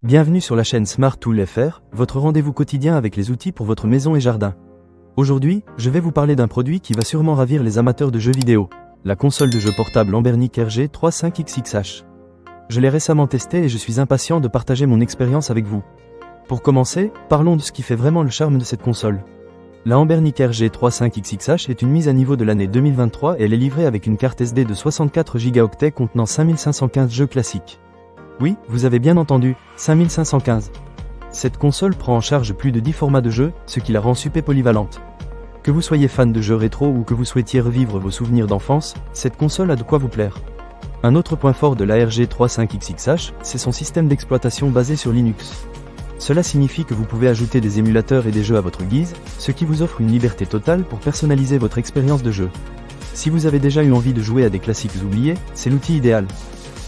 Bienvenue sur la chaîne Smart Tool FR, votre rendez-vous quotidien avec les outils pour votre maison et jardin. Aujourd'hui, je vais vous parler d'un produit qui va sûrement ravir les amateurs de jeux vidéo, la console de jeu portable Anbernic RG35XXH. Je l'ai récemment testée et je suis impatient de partager mon expérience avec vous. Pour commencer, parlons de ce qui fait vraiment le charme de cette console. La Anbernic RG35XXH est une mise à niveau de l'année 2023 et elle est livrée avec une carte SD de 64 Go contenant 5515 jeux classiques. Oui, vous avez bien entendu, 5515. Cette console prend en charge plus de 10 formats de jeux, ce qui la rend super polyvalente. Que vous soyez fan de jeux rétro ou que vous souhaitiez revivre vos souvenirs d'enfance, cette console a de quoi vous plaire. Un autre point fort de la RG35XXH, c'est son système d'exploitation basé sur Linux. Cela signifie que vous pouvez ajouter des émulateurs et des jeux à votre guise, ce qui vous offre une liberté totale pour personnaliser votre expérience de jeu. Si vous avez déjà eu envie de jouer à des classiques oubliés, c'est l'outil idéal.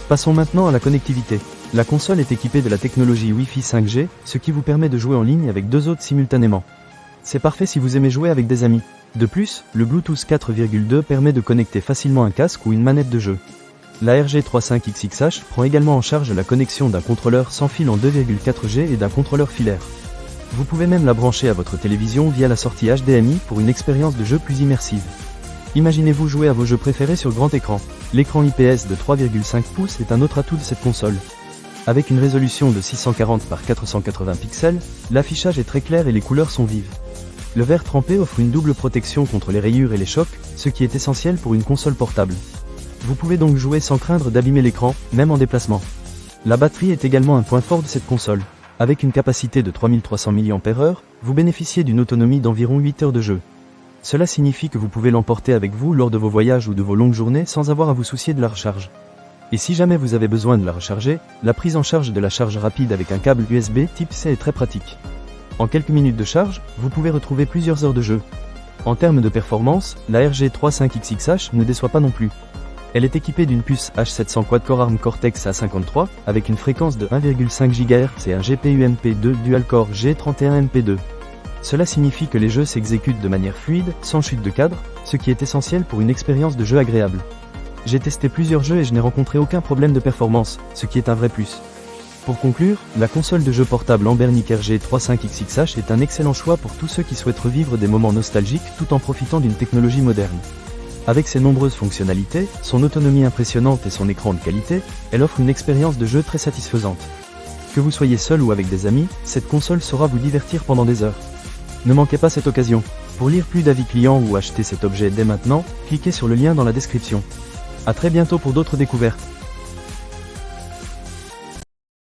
Passons maintenant à la connectivité. La console est équipée de la technologie Wi-Fi 5G, ce qui vous permet de jouer en ligne avec deux autres simultanément. C'est parfait si vous aimez jouer avec des amis. De plus, le Bluetooth 4.2 permet de connecter facilement un casque ou une manette de jeu. La RG35XXH prend également en charge la connexion d'un contrôleur sans fil en 2.4G et d'un contrôleur filaire. Vous pouvez même la brancher à votre télévision via la sortie HDMI pour une expérience de jeu plus immersive. Imaginez-vous jouer à vos jeux préférés sur grand écran. L'écran IPS de 3,5 pouces est un autre atout de cette console. Avec une résolution de 640 par 480 pixels, l'affichage est très clair et les couleurs sont vives. Le verre trempé offre une double protection contre les rayures et les chocs, ce qui est essentiel pour une console portable. Vous pouvez donc jouer sans craindre d'abîmer l'écran, même en déplacement. La batterie est également un point fort de cette console. Avec une capacité de 3300 mAh, vous bénéficiez d'une autonomie d'environ 8 heures de jeu. Cela signifie que vous pouvez l'emporter avec vous lors de vos voyages ou de vos longues journées sans avoir à vous soucier de la recharge. Et si jamais vous avez besoin de la recharger, la prise en charge de la charge rapide avec un câble USB type C est très pratique. En quelques minutes de charge, vous pouvez retrouver plusieurs heures de jeu. En termes de performance, la RG35XXH ne déçoit pas non plus. Elle est équipée d'une puce H700 quad-core ARM Cortex A53 avec une fréquence de 1,5 GHz et un GPU MP2 dual-core G31 MP2. Cela signifie que les jeux s'exécutent de manière fluide, sans chute de cadre, ce qui est essentiel pour une expérience de jeu agréable. J'ai testé plusieurs jeux et je n'ai rencontré aucun problème de performance, ce qui est un vrai plus. Pour conclure, la console de jeu portable Anbernic RG35XXH est un excellent choix pour tous ceux qui souhaitent revivre des moments nostalgiques tout en profitant d'une technologie moderne. Avec ses nombreuses fonctionnalités, son autonomie impressionnante et son écran de qualité, elle offre une expérience de jeu très satisfaisante. Que vous soyez seul ou avec des amis, cette console saura vous divertir pendant des heures. Ne manquez pas cette occasion. Pour lire plus d'avis clients ou acheter cet objet dès maintenant, cliquez sur le lien dans la description. À très bientôt pour d'autres découvertes.